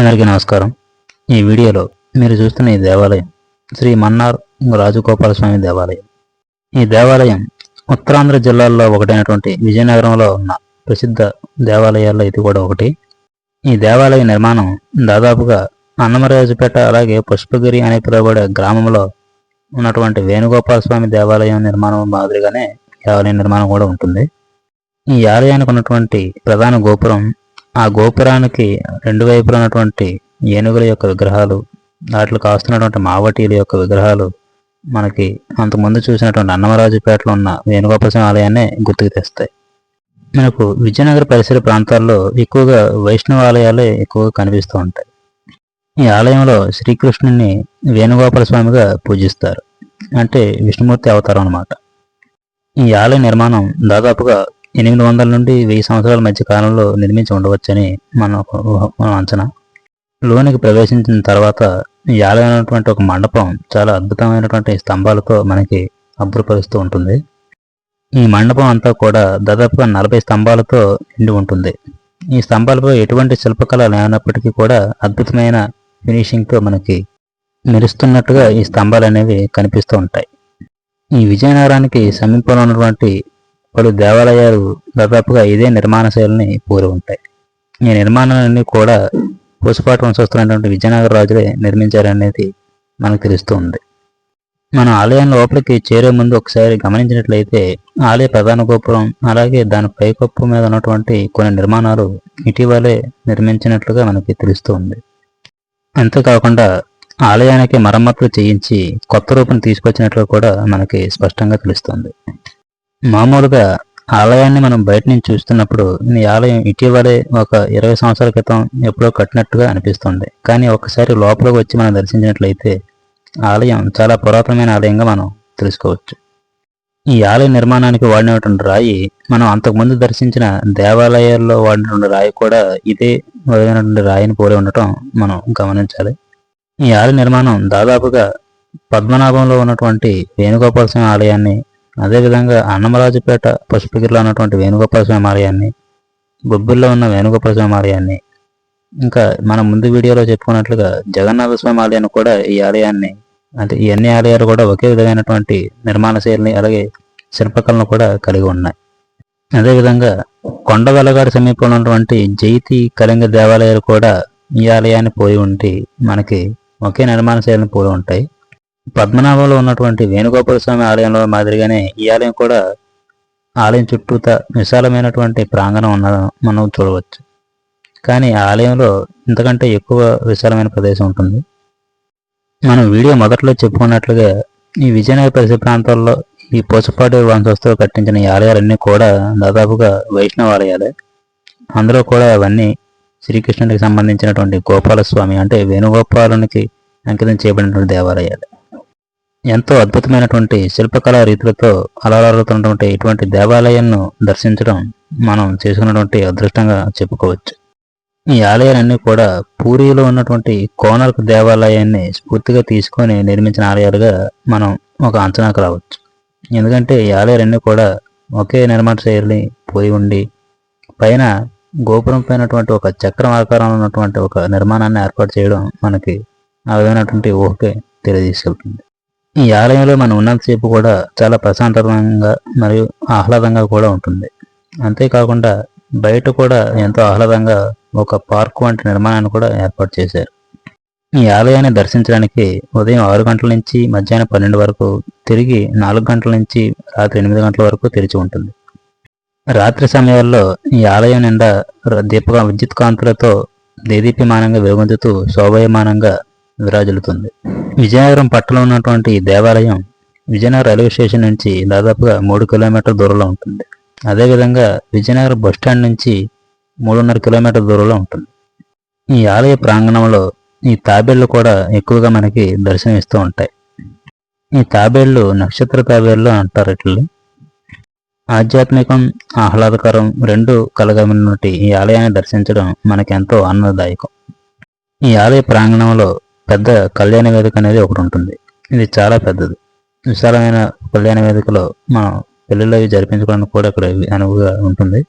అందరికీ నమస్కారం. ఈ వీడియోలో మీరు చూస్తున్న ఈ దేవాలయం శ్రీ మన్నార్ రాజగోపాలస్వామి దేవాలయం. ఈ దేవాలయం ఉత్తరాంధ్ర జిల్లాల్లో ఒకటైనటువంటి విజయనగరంలో ఉన్న ప్రసిద్ధ దేవాలయాల్లో ఇది కూడా ఒకటి. ఈ దేవాలయ నిర్మాణం దాదాపుగా అన్నమరాజుపేట అలాగే పుష్పగిరి అనే పిలువబడే గ్రామంలో ఉన్నటువంటి వేణుగోపాలస్వామి దేవాలయం నిర్మాణం మాదిరిగానే ఈ ఆలయ నిర్మాణం కూడా ఉంటుంది. ఈ ఆలయానికి ఉన్నటువంటి ప్రధాన గోపురం, ఆ గోపురానికి రెండు వైపులా ఉన్నటువంటి ఏనుగుల యొక్క విగ్రహాలు, వాటిలో కాస్తున్నటువంటి మావటీల యొక్క విగ్రహాలు మనకి అంతకుముందు చూసినటువంటి అన్నమరాజుపేటలో ఉన్న వేణుగోపాలస్వామి ఆలయాన్ని గుర్తుకు తెస్తాయి. మనకు విజయనగర పరిసర ప్రాంతాల్లో ఎక్కువగా వైష్ణవ ఆలయాలే ఎక్కువగా కనిపిస్తూ ఉంటాయి. ఈ ఆలయంలో శ్రీకృష్ణుని వేణుగోపాలస్వామిగా పూజిస్తారు, అంటే విష్ణుమూర్తి అవతారం అన్నమాట. ఈ ఆలయ నిర్మాణం దాదాపుగా 800 నుండి 1000 సంవత్సరాల మధ్య కాలంలో నిర్మించి ఉండవచ్చని మన అంచనా. లోనికి ప్రవేశించిన తర్వాత ఈ ఆలయమైనటువంటి ఒక మండపం చాలా అద్భుతమైనటువంటి స్తంభాలతో మనకి అబ్బురపరుస్తూ ఉంటుంది. ఈ మండపం అంతా కూడా దాదాపుగా 40 స్తంభాలతో నిండి ఉంటుంది. ఈ స్తంభాలపై ఎటువంటి శిల్పకళ లేనప్పటికీ కూడా అద్భుతమైన ఫినిషింగ్తో మనకి మెరుస్తున్నట్టుగా ఈ స్తంభాలు అనేవి కనిపిస్తూ ఉంటాయి. ఈ విజయనగరానికి సమీపంలో ఉన్నటువంటి పలు దేవాలయాలు దాదాపుగా ఇదే నిర్మాణ శైలిని పోలి ఉంటాయి. ఈ నిర్మాణాలన్నీ కూడా పూసపాటి వంశస్థులైనటువంటి విజయనగర రాజులే నిర్మించారనేది మనకు తెలుస్తూ ఉంది. మన ఆలయం లోపలికి చేరే ముందు ఒకసారి గమనించినట్లయితే ఆలయ ప్రధాన గోపురం అలాగే దాని పైకప్పు మీద ఉన్నటువంటి కొన్ని నిర్మాణాలు ఇటీవలే నిర్మించినట్లుగా మనకి తెలుస్తూ ఉంది. అంతేకాకుండా ఆలయానికి మరమ్మతులు చేయించి కొత్త రూపం తీసుకొచ్చినట్లు కూడా మనకి స్పష్టంగా తెలుస్తుంది. మామూలుగా ఆలయాన్ని మనం బయట నుంచి చూస్తున్నప్పుడు ఈ ఆలయం ఇటీవలే ఒక 20 సంవత్సరాల క్రితం ఎప్పుడో కట్టినట్టుగా అనిపిస్తుంది. కానీ ఒకసారి లోపలికి వచ్చి మనం దర్శించినట్లయితే ఆలయం చాలా పురాతనమైన ఆలయంగా మనం తెలుసుకోవచ్చు. ఈ ఆలయ నిర్మాణానికి వాడినటువంటి రాయి మనం అంతకుముందు దర్శించిన దేవాలయాల్లో వాడినటువంటి రాయి కూడా ఇదే విధమైనటువంటి రాయిని పోలి ఉండటం మనం గమనించాలి. ఈ ఆలయ నిర్మాణం దాదాపుగా పద్మనాభంలో ఉన్నటువంటి వేణుగోపాలస్వామి ఆలయాన్ని, అదేవిధంగా అన్నమరాజుపేట పుష్పగిరిలో ఉన్నటువంటి వేణుగోపాలస్వామి ఆలయాన్ని, బొబ్బిల్లో ఉన్న వేణుగోపాలస్వామి ఆలయాన్ని, ఇంకా మనం ముందు వీడియోలో చెప్పుకున్నట్లుగా జగన్నాథ స్వామి ఆలయాన్ని కూడా ఈ ఆలయాన్ని, అంటే ఈ అన్ని ఆలయాలు కూడా ఒకే విధమైనటువంటి నిర్మాణ శైలిని అలాగే శిల్పకళను కూడా కలిగి ఉన్నాయి. అదేవిధంగా కొండ వెలగాడి సమీపంలో ఉన్నటువంటి జైతి కళింగ దేవాలయాలు కూడా ఈ ఆలయాన్ని పోయి ఉండి మనకి ఒకే నిర్మాణ శైలిని పోలి ఉంటాయి. పద్మనాభంలో ఉన్నటువంటి వేణుగోపాలస్వామి ఆలయంలో మాదిరిగానే ఈ ఆలయం కూడా ఆలయం చుట్టూత విశాలమైనటువంటి ప్రాంగణం ఉన్న మనం చూడవచ్చు. కానీ ఆ ఆలయంలో ఇంతకంటే ఎక్కువ విశాలమైన ప్రదేశం ఉంటుంది. మనం వీడియో మొదట్లో చెప్పుకున్నట్లుగా ఈ విజయనగర పరిసర ప్రాంతాల్లో ఈ పూసపాటి వంశస్థులు కట్టించిన ఈ ఆలయాలన్నీ కూడా దాదాపుగా వైష్ణవ ఆలయాలే. అందులో కూడా అవన్నీ శ్రీకృష్ణుడికి సంబంధించినటువంటి గోపాలస్వామి అంటే వేణుగోపాలునికి అంకితం చేయబడినటువంటి దేవాలయాలు. ఎంతో అద్భుతమైనటువంటి శిల్పకళా రీతులతో అలరారుతున్నటువంటి ఇటువంటి దేవాలయాన్ని దర్శించడం మనం చేసుకున్నటువంటి అదృష్టంగా చెప్పుకోవచ్చు. ఈ ఆలయాలన్నీ కూడా పూరిలో ఉన్నటువంటి కోనార్క్ దేవాలయాన్ని స్ఫూర్తిగా తీసుకొని నిర్మించిన ఆలయాలుగా మనం ఒక అంచనాకు రావచ్చు. ఎందుకంటే ఈ ఆలయాలన్నీ కూడా ఒకే నిర్మాణ శైలి పోయి ఉండి పైన గోపురం పైనటువంటి ఒక చక్రం ఆకారంలో ఉన్నటువంటి ఒక నిర్మాణాన్ని ఏర్పాటు చేయడం మనకి ఆ విధమైనటువంటి ఊహకే తెలియజేసుకెళ్తుంది. ఈ ఆలయంలో మనం ఉన్నంతసేపు కూడా చాలా ప్రశాంతంగా మరియు ఆహ్లాదంగా కూడా ఉంటుంది. అంతేకాకుండా బయట కూడా ఎంతో ఆహ్లాదంగా ఒక పార్క్ వంటి నిర్మాణాన్ని కూడా ఏర్పాటు చేశారు. ఈ ఆలయాన్ని దర్శించడానికి ఉదయం 6 గంటల నుంచి మధ్యాహ్నం 12 వరకు, తిరిగి 4 గంటల నుంచి రాత్రి 8 గంటల వరకు తెరిచి ఉంటుంది. రాత్రి సమయాల్లో ఈ ఆలయం నిండా విద్యుత్ కాంతులతో దేదీప్యమానంగా వెలుగొందుతూ శోభాయమానంగా విరాజిల్లుతుంది. విజయనగరం పట్టణంలో ఉన్నటువంటి ఈ దేవాలయం విజయనగరం రైల్వే స్టేషన్ నుంచి దాదాపుగా 3 కిలోమీటర్ల దూరంలో ఉంటుంది. అదేవిధంగా విజయనగరం బస్టాండ్ నుంచి 3.5 కిలోమీటర్ల దూరంలో ఉంటుంది. ఈ ఆలయ ప్రాంగణంలో ఈ తాబేళ్లు కూడా ఎక్కువగా మనకి దర్శనమిస్తూ ఉంటాయి. ఈ తాబేళ్లు నక్షత్ర తాబేళ్లు అంటారు. ఇట్లా ఆధ్యాత్మికం, ఆహ్లాదకరం రెండు కలగలిగినటువంటి ఈ ఆలయాన్ని దర్శించడం మనకెంతో ఆనందదాయకం. ఈ ఆలయ ప్రాంగణంలో పెద్ద కళ్యాణ వేదిక అనేది ఒకటి ఉంటుంది. ఇది చాలా పెద్దది, విశాలమైన కళ్యాణ వేదికలో మనం పెళ్ళిళ్ళు జరిపించుకోవడానికి కూడా ఇక్కడ అనువుగా ఉంటుంది.